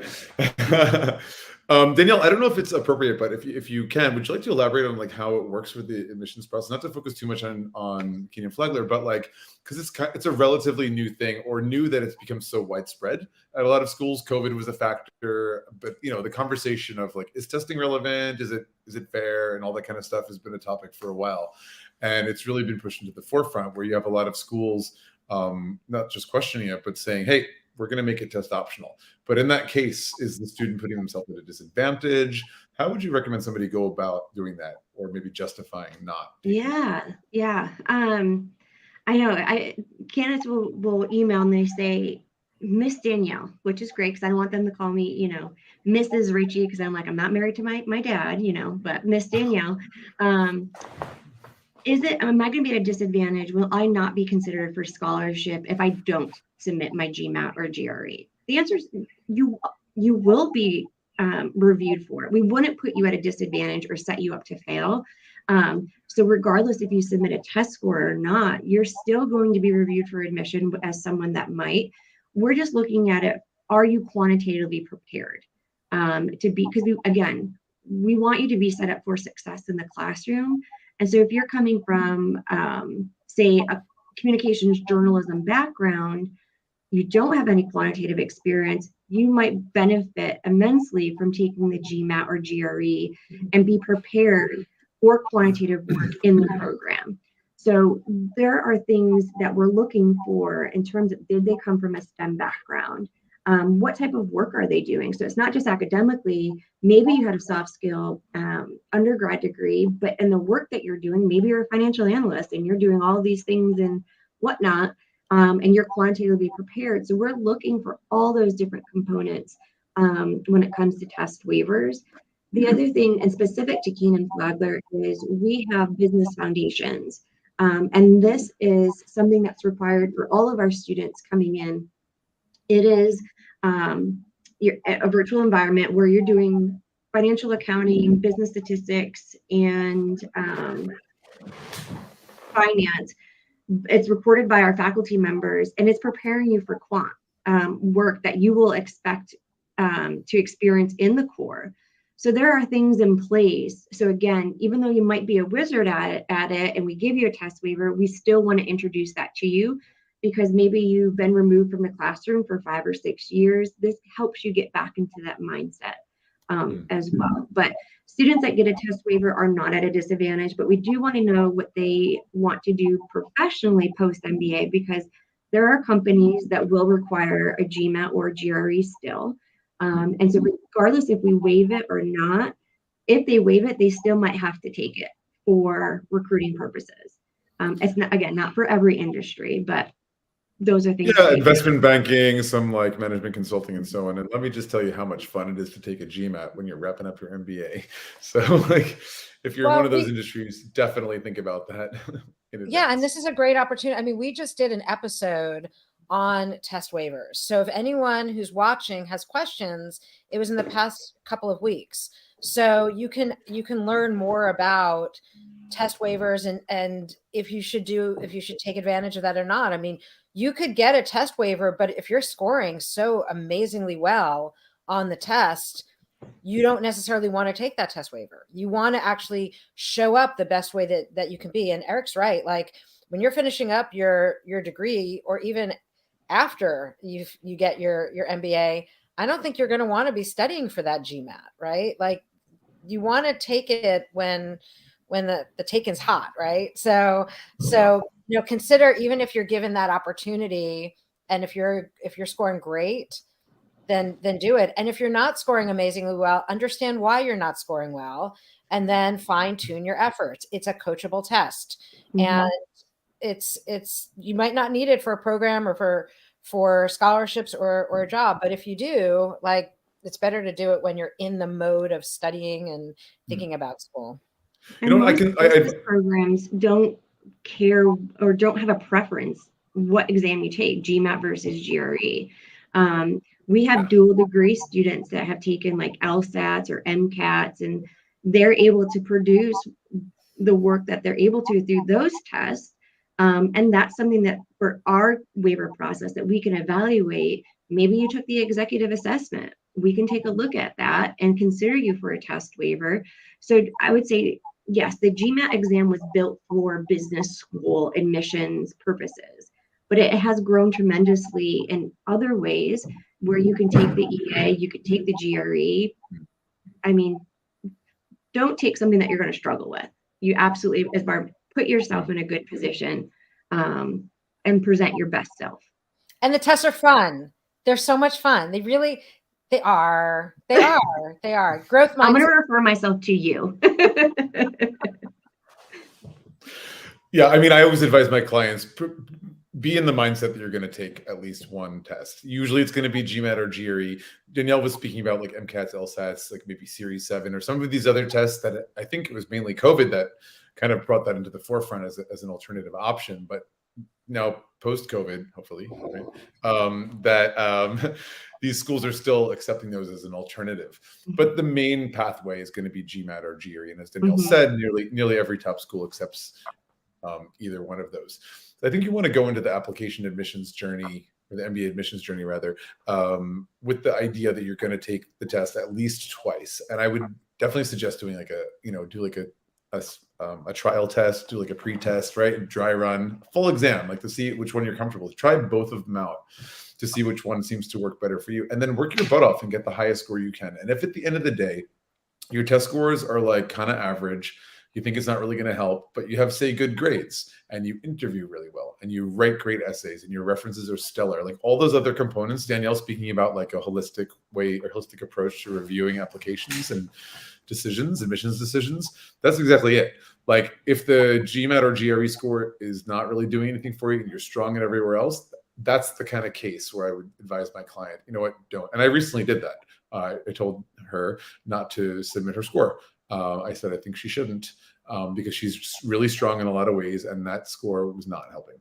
Danielle, I don't know if it's appropriate, but if you can, would you like to elaborate on like how it works with the admissions process? Not to focus too much on Kenena-Flagler, but like, because it's a relatively new thing, or new that it's become so widespread at a lot of schools. COVID was a factor, but the conversation of like, is testing relevant? Is it is it fair, and all that kind of stuff has been a topic for a while. And it's really been pushed into the forefront, where you have a lot of schools not just questioning it, but saying, hey, we're going to make it test optional. But in that case, is the student putting themselves at a disadvantage? How would you recommend somebody go about doing that, or maybe justifying not? Yeah. I know candidates will email and they say, Miss Danielle, which is great because I don't want them to call me, Mrs. Richie, because I'm not married to my dad, but Miss Danielle, am I going to be at a disadvantage? Will I not be considered for scholarship if I don't submit my GMAT or GRE? The answer is you will be reviewed for it. We wouldn't put you at a disadvantage or set you up to fail. So regardless if you submit a test score or not, you're still going to be reviewed for admission as someone that might. We're just looking at it. Are you quantitatively prepared because we want you to be set up for success in the classroom. And so if you're coming from, say, a communications journalism background, you don't have any quantitative experience, you might benefit immensely from taking the GMAT or GRE and be prepared for quantitative work in the program. So there are things that we're looking for in terms of, did they come from a STEM background? What type of work are they doing? So it's not just academically, maybe you had a soft skill undergrad degree, but in the work that you're doing, maybe you're a financial analyst and you're doing all of these things and whatnot, and you're quantitatively prepared. So we're looking for all those different components when it comes to test waivers. The other thing, and specific to Kenena-Flagler, is we have business foundations. And this is something that's required for all of our students coming in. It is a virtual environment where you're doing financial accounting, business statistics, and finance. It's recorded by our faculty members, and it's preparing you for quant work that you will expect to experience in the core. So there are things in place. So again, even though you might be a wizard at it and we give you a test waiver, we still want to introduce that to you because maybe you've been removed from the classroom for 5 or 6 years. This helps you get back into that mindset as well. But students that get a test waiver are not at a disadvantage, but we do want to know what they want to do professionally post-MBA, because there are companies that will require a GMAT or a GRE still. And so regardless if we waive it or not, if they waive it, they still might have to take it for recruiting purposes. It's not, again, not for every industry, but those are things. Yeah, investment banking, some like management consulting and so on. And let me just tell you how much fun it is to take a GMAT when you're wrapping up your MBA. So like if you're in one of those industries, definitely think about that. Yeah, and this is a great opportunity. I mean, we just did an episode on test waivers. So if anyone who's watching has questions, it was in the past couple of weeks. So you can learn more about test waivers and if you should take advantage of that or not. I mean, you could get a test waiver, but if you're scoring so amazingly well on the test, you don't necessarily want to take that test waiver. You want to actually show up the best way that you can be. And Eric's right. Like when you're finishing up your degree, or even after you get your MBA, I don't think you're going to want to be studying for that GMAT, right? Like you want to take it when the taking's hot, right? So consider, even if you're given that opportunity, and if you're scoring great, then do it. And if you're not scoring amazingly well, understand why you're not scoring well, and then fine tune your efforts. It's a coachable test, and it's you might not need it for a program or for scholarships or a job, but if you do, like, it's better to do it when you're in the mode of studying and thinking about school. And most programs don't care or don't have a preference what exam you take, GMAT versus GRE. We have dual degree students that have taken like LSATs or MCATs, and they're able to produce the work that they're able to through those tests. And that's something that for our waiver process that we can evaluate. Maybe you took the executive assessment. We can take a look at that and consider you for a test waiver. So I would say, yes, the GMAT exam was built for business school admissions purposes, but it has grown tremendously in other ways where you can take the EA, you could take the GRE. I mean, don't take something that you're going to struggle with. You absolutely, as Barb, put yourself in a good position and present your best self. And the tests are fun. They're so much fun. They are. Growth mindset. I'm going to refer myself to you. Yeah, I mean, I always advise my clients, be in the mindset that you're going to take at least one test. Usually it's going to be GMAT or GRE. Danielle was speaking about like MCATs, LSATs, like maybe Series 7 or some of these other tests that I think it was mainly COVID that kind of brought that into the forefront as an alternative option. But now post-COVID, hopefully, right, these schools are still accepting those as an alternative. But the main pathway is going to be GMAT or GRE. And as Danielle said, nearly every top school accepts either one of those. So I think you want to go into the application admissions journey, or the MBA admissions journey rather, with the idea that you're going to take the test at least twice. And I would definitely suggest doing like do like a trial test, do like a pre-test, right? Dry run, full exam, like to see which one you're comfortable with. Try both of them out to see which one seems to work better for you. And then work your butt off and get the highest score you can. And if at the end of the day, your test scores are like kind of average, you think it's not really going to help, but you have, say, good grades and you interview really well and you write great essays and your references are stellar, like all those other components, Danielle speaking about like a holistic way or holistic approach to reviewing applications and admissions decisions, that's exactly it. Like if the GMAT or GRE score is not really doing anything for you and you're strong in everywhere else, that's the kind of case where I would advise my client, you know what, don't. And I recently did that. I told her not to submit her score. I said, I think she shouldn't because she's really strong in a lot of ways and that score was not helping.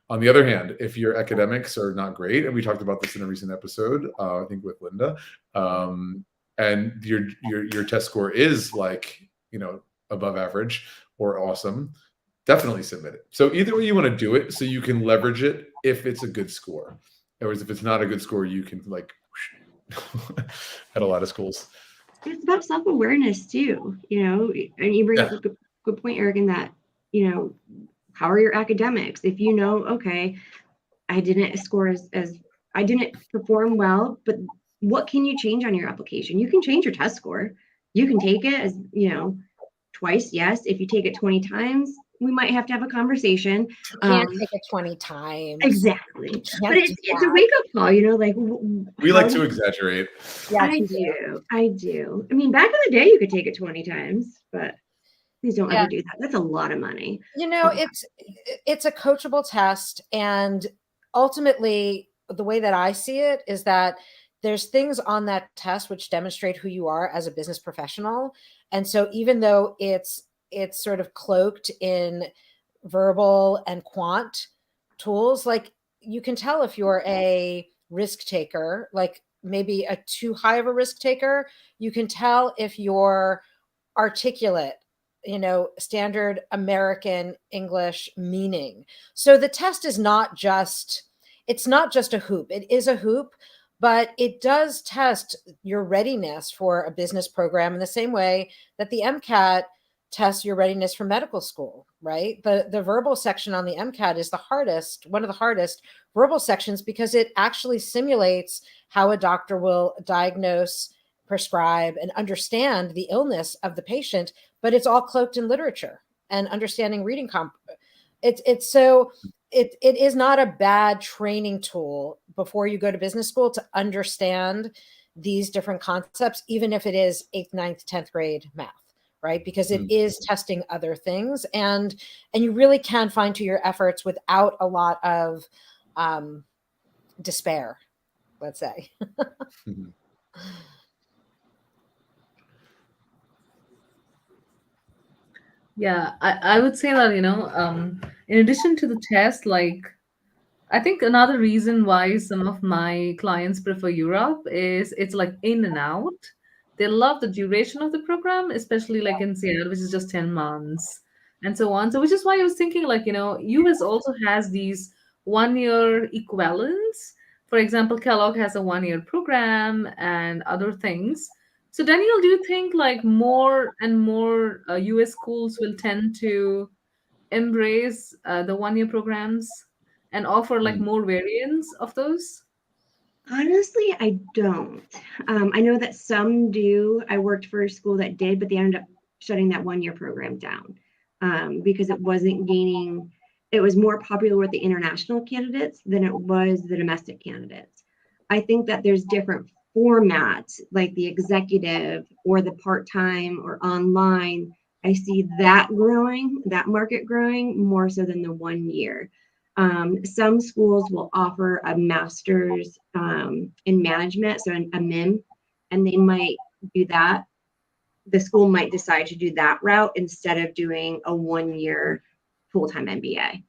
On the other hand, if your academics are not great, and we talked about this in a recent episode, I think with Linda, and your test score is like, above average or awesome, definitely submit it. So either way you want to do it so you can leverage it if it's a good score. Whereas if it's not a good score, you can like at a lot of schools. It's about self-awareness too, and you bring up a good point, Eric, in that, how are your academics? If okay, I didn't score as I didn't perform well, but what can you change on your application? You can change your test score. You can take it as, twice. Yes. If you take it 20 times, we might have to have a conversation. You can't take it 20 times. Exactly. But it's a wake-up call, like we like to exaggerate. Yeah, I do. I mean, back in the day you could take it 20 times, but please don't ever do that. That's a lot of money. It's a coachable test, and ultimately the way that I see it is that there's things on that test which demonstrate who you are as a business professional. And so even though it's sort of cloaked in verbal and quant tools, like you can tell if you're a risk taker, like maybe a too high of a risk taker. You can tell if you're articulate, standard American English meaning. So the test is it's not just a hoop. It is a hoop, but it does test your readiness for a business program in the same way that the MCAT tests your readiness for medical school, right? The verbal section on the MCAT is one of the hardest verbal sections because it actually simulates how a doctor will diagnose, prescribe, and understand the illness of the patient, but it's all cloaked in literature and understanding reading it is not a bad training tool before you go to business school to understand these different concepts, even if it is 8th, 9th, 10th grade math, right? Because it is testing other things, and you really can fine tune your efforts without a lot of despair, let's say. Yeah, I would say that, in addition to the test, like, I think another reason why some of my clients prefer Europe is it's like in and out. They love the duration of the program, especially like in Seattle, which is just 10 months and so on. So, which is why I was thinking, like, US also has these 1-year equivalents. For example, Kellogg has a 1-year program and other things. So, Danielle, do you think like more and more US schools will tend to embrace the 1-year programs and offer like more variants of those? Honestly, I don't. I know that some do. I worked for a school that did, but they ended up shutting that 1-year program down because it wasn't gaining. It was more popular with the international candidates than it was the domestic candidates. I think that there's different formats, like the executive or the part-time or online. I see that growing, that market growing more so than the 1 year. Some schools will offer a master's in management, so a MIM, and they might do that. The school might decide to do that route instead of doing a 1-year full-time MBA.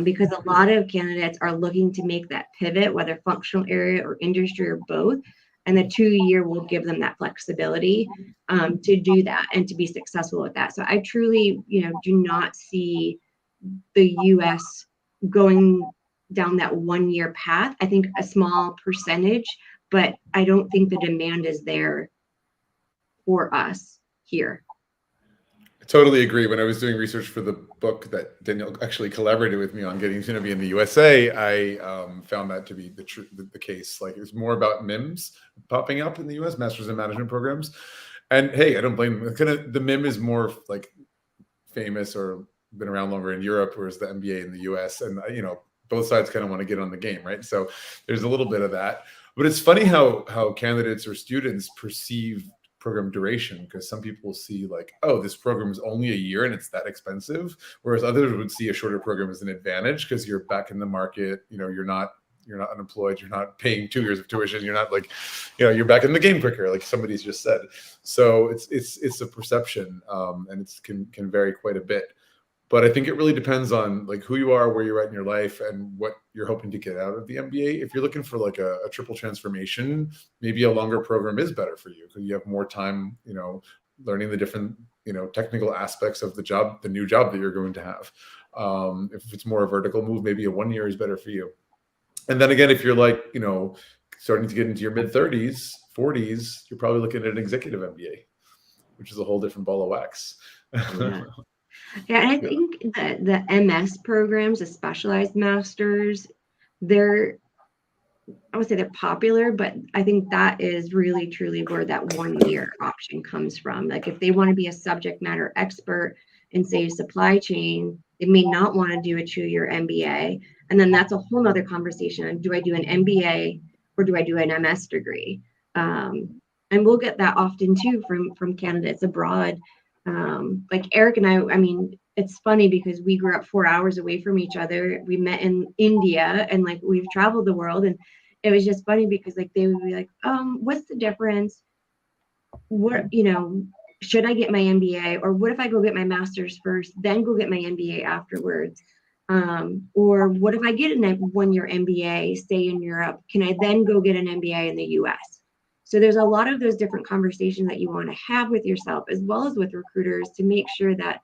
Because a lot of candidates are looking to make that pivot, whether functional area or industry or both. And the 2-year will give them that flexibility to do that and to be successful with that. So I truly, do not see the US going down that 1-year path. I think a small percentage, but I don't think the demand is there for us here. I totally agree. When I was doing research for the book that Danielle actually collaborated with me on getting to be in the USA, I found that to be the case. Like, it's more about MIMs popping up in the US, Masters in Management programs. And hey, I don't blame them. Kind of the MIM is more like famous or been around longer in Europe, whereas the MBA in the US. And both sides kind of want to get on the game, right? So there's a little bit of that. But it's funny how candidates or students perceive program duration, because some people see like, oh, this program is only a year and it's that expensive, whereas others would see a shorter program as an advantage because you're back in the market, you're not unemployed, you're not paying 2 years of tuition, you're not like, you're back in the game quicker, like somebody's just said. So it's a perception, and it can vary quite a bit. But I think it really depends on like who you are, where you're at in your life, and what you're hoping to get out of the MBA. If you're looking for like a triple transformation, maybe a longer program is better for you because you have more time, learning the different, technical aspects of the job, the new job that you're going to have. If it's more a vertical move, maybe a 1 year is better for you. And then again, if you're like, starting to get into your mid-30s, 40s, you're probably looking at an executive MBA, which is a whole different ball of wax. Yeah. Yeah, and I think that the MS programs, the specialized masters, I would say they're popular, but I think that is really truly where that 1 year option comes from. Like if they want to be a subject matter expert in, say, supply chain, they may not want to do a 2-year MBA. And then that's a whole nother conversation. Do I do an MBA or do I do an MS degree? And we'll get that often too from candidates abroad. Like Eric and I mean, it's funny because we grew up 4 hours away from each other. We met in India and like we've traveled the world, and it was just funny because like they would be like, what's the difference? What, should I get my MBA, or what if I go get my master's first, then go get my MBA afterwards? Or what if I get a 1-year MBA, stay in Europe? Can I then go get an MBA in the US? So there's a lot of those different conversations that you want to have with yourself as well as with recruiters to make sure that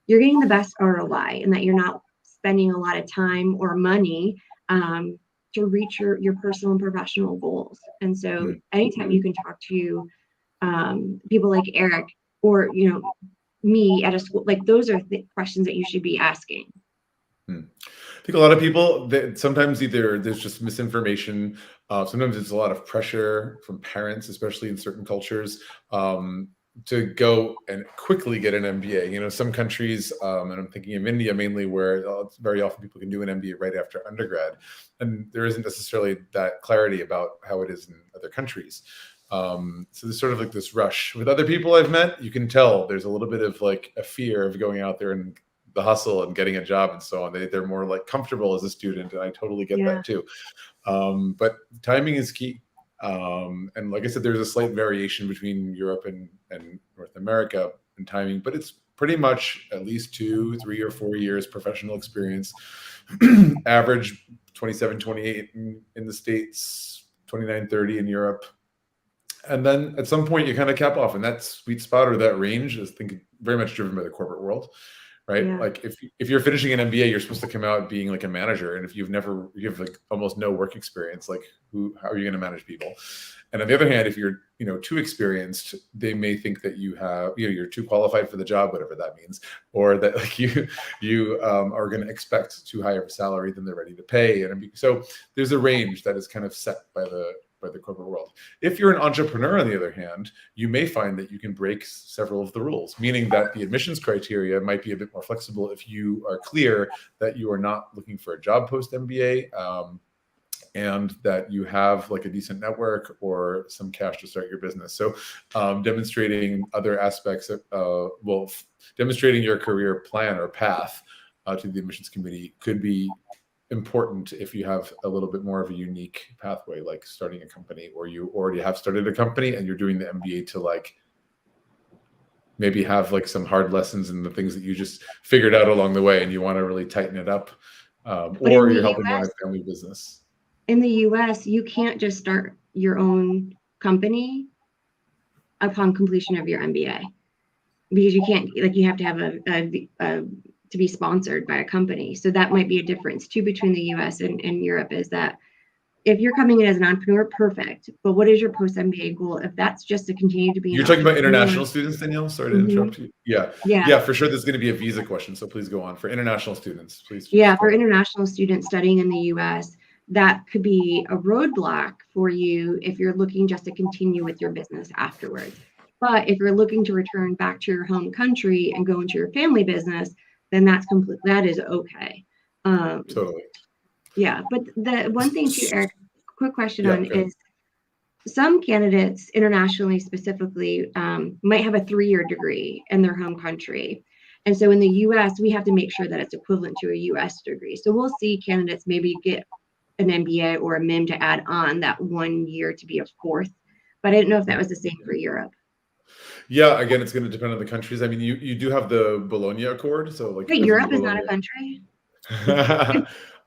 you're getting the best ROI and that you're not spending a lot of time or money to reach your personal and professional goals. And so anytime you can talk to people like Eric or, me at a school, like those are the questions that you should be asking. I think a lot of people, sometimes either there's just misinformation, sometimes it's a lot of pressure from parents, especially in certain cultures, to go and quickly get an MBA. Some countries, and I'm thinking of India mainly, where very often people can do an MBA right after undergrad, and there isn't necessarily that clarity about how it is in other countries. So there's sort of like this rush. With other people I've met, you can tell there's a little bit of like a fear of going out there and the hustle and getting a job and so on. They're more like comfortable as a student, and I totally get that too. But timing is key. And like I said, there's a slight variation between Europe and North America in timing, but it's pretty much at least 2, 3, or 4 years professional experience. Average 27, 28 in the States, 29, 30 in Europe. And then at some point you kind of cap off, and that sweet spot or that range is, I think, very much driven by the corporate world. Right. Yeah. Like if you're finishing an MBA, you're supposed to come out being like a manager. And if you have like almost no work experience, like how are you going to manage people? And on the other hand, if you're, too experienced, they may think that you have, you're too qualified for the job, whatever that means, or that like you are going to expect too high of a salary than they're ready to pay. And so there's a range that is kind of set by the by the corporate world. If you're an entrepreneur, on the other hand, you may find that you can break several of the rules, meaning that the admissions criteria might be a bit more flexible if you are clear that you are not looking for a job post MBA, and that you have like a decent network or some cash to start your business. So demonstrating other aspects of, demonstrating your career plan or path to the admissions committee could be important if you have a little bit more of a unique pathway, like starting a company, or you already have started a company and you're doing the MBA to like maybe have like some hard lessons and the things that you just figured out along the way and you want to really tighten it up, or you're helping run a family business. In the US, you can't just start your own company upon completion of your MBA, because you can't, like, you have to have to be sponsored by a company. So that might be a difference too between the US and Europe, is that if you're coming in as an entrepreneur, perfect. But what is your post MBA goal? If that's just to continue to be, you're talking about international students, Danielle? Sorry to interrupt you. Yeah, for sure. There's going to be a visa question, so please go on. For international students, please. Yeah, for international students studying in the US, that could be a roadblock for you if you're looking just to continue with your business afterwards. But if you're looking to return back to your home country and go into your family business, then that is okay. Totally. Yeah, but the one thing too, Eric, quick question on is, some candidates internationally specifically might have a 3-year degree in their home country. And so in the US, we have to make sure that it's equivalent to a US degree. So we'll see candidates maybe get an MBA or a MIM to add on that 1 year to be a 4th. But I didn't know if that was the same for Europe. Yeah, again, it's going to depend on the countries. I mean, you do have the Bologna Accord. So like, wait, Europe is not a country?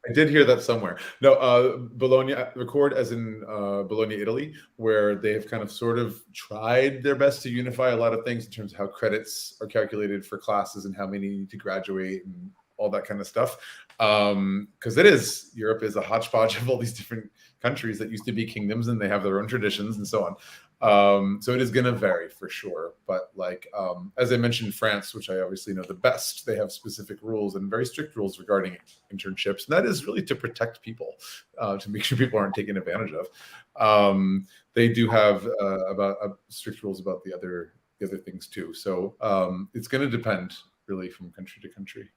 I did hear that somewhere. No, Bologna Accord, as in Bologna, Italy, where they have kind of sort of tried their best to unify a lot of things in terms of how credits are calculated for classes and how many need to graduate and all that kind of stuff. Because Europe is a hodgepodge of all these different countries that used to be kingdoms, and they have their own traditions and so on. So it is going to vary for sure. But like, as I mentioned, France, which I obviously know the best, they have specific rules and very strict rules regarding internships. And that is really to protect people, to make sure people aren't taken advantage of. They do have strict rules about the other things too. So it's going to depend really from country to country.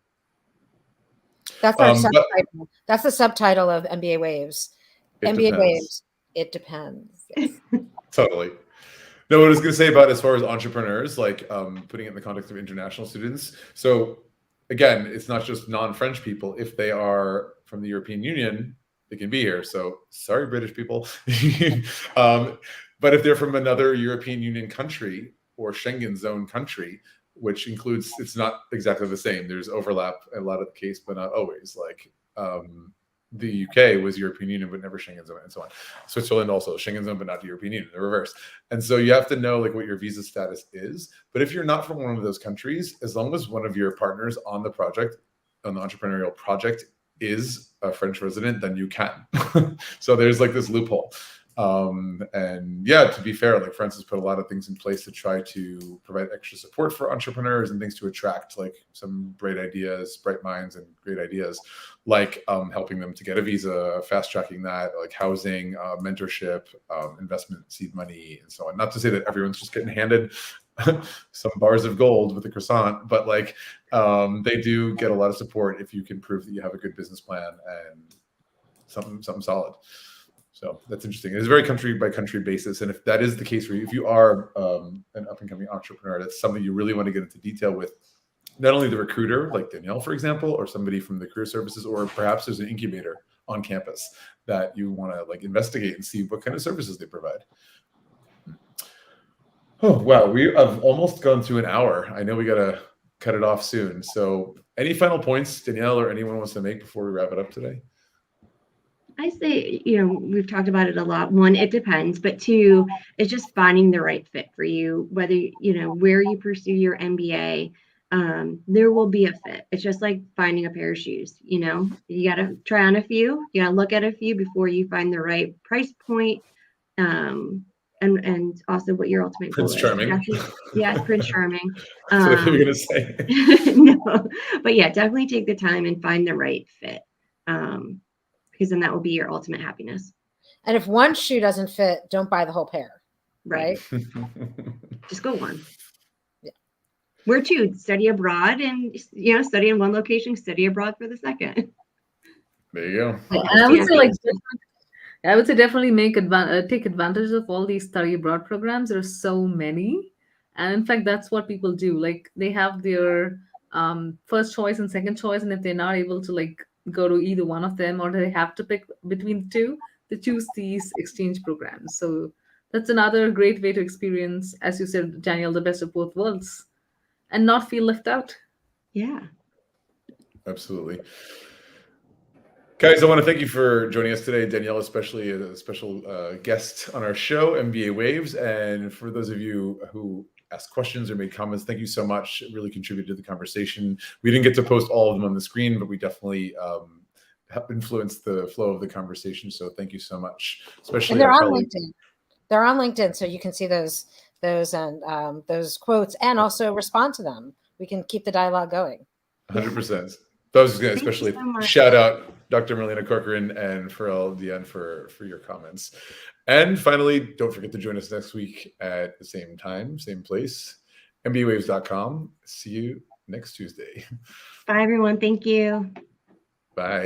That's our subtitle. That's the subtitle of MBA Waves. MBA Waves. It depends. Yes. Totally. No, what I was going to say about as far as entrepreneurs, like putting it in the context of international students. So again, it's not just non-French people. If they are from the European Union, they can be here. So sorry, British people. But if they're from another European Union country or Schengen zone country, which includes, it's not exactly the same. There's overlap in a lot of the case, but not always. Like the UK was European Union, but never Schengen zone, and so on. Switzerland also Schengen zone, but not the European Union, the reverse. And so you have to know like what your visa status is. But if you're not from one of those countries, as long as one of your partners on the project, on the entrepreneurial project, is a French resident, then you can. So there's like this loophole. And yeah, to be fair, like France has put a lot of things in place to try to provide extra support for entrepreneurs and things to attract like some bright ideas, bright minds and great ideas, like helping them to get a visa, fast tracking that, like housing, mentorship, investment, seed money, and so on. Not to say that everyone's just getting handed some bars of gold with a croissant, but like they do get a lot of support if you can prove that you have a good business plan and something solid. So that's interesting. It's a very country by country basis. And if that is the case for you, if you are an up and coming entrepreneur, that's something you really want to get into detail with not only the recruiter, like Danielle, for example, or somebody from the career services, or perhaps there's an incubator on campus that you want to like investigate and see what kind of services they provide. Oh, wow. We have almost gone through an hour. I know we got to cut it off soon. So any final points, Danielle, or anyone wants to make before we wrap it up today? I say, we've talked about it a lot. One, it depends, but two, it's just finding the right fit for you, whether, where you pursue your MBA, there will be a fit. It's just like finding a pair of shoes, you got to try on a few, you got to look at a few before you find the right price point. And also what your ultimate goal is. Prince Charming. Yeah, Prince Charming. That's what you're going to say. No, but yeah, definitely take the time and find the right fit. Because then that will be your ultimate happiness. And if one shoe doesn't fit, don't buy the whole pair. Right. Just go one. Yeah. Where to study abroad and, study in one location, study abroad for the second. There you go. And I would say definitely take advantage of all these study abroad programs. There are so many. And in fact, that's what people do. Like they have their first choice and second choice. And if they're not able to go to either one of them, or they have to pick between the two, they choose these exchange programs. So that's another great way to experience, as you said, Danielle, the best of both worlds and not feel left out. Yeah. Absolutely. Guys, I want to thank you for joining us today. Danielle, especially a special guest on our show, MBA Waves. And for those of you who asked questions or made comments, thank you so much. It really contributed to the conversation. We didn't get to post all of them on the screen, but we definitely influenced the flow of the conversation. So thank you so much. Especially, and they're on LinkedIn. They're on LinkedIn, so you can see those quotes and also respond to them. We can keep the dialogue going. 100%. I was going to especially shout out Dr. Marlena Corcoran and Pharrell Dian for your comments. And finally, don't forget to join us next week at the same time, same place, MBAwaves.com. See you next Tuesday. Bye, everyone. Thank you. Bye.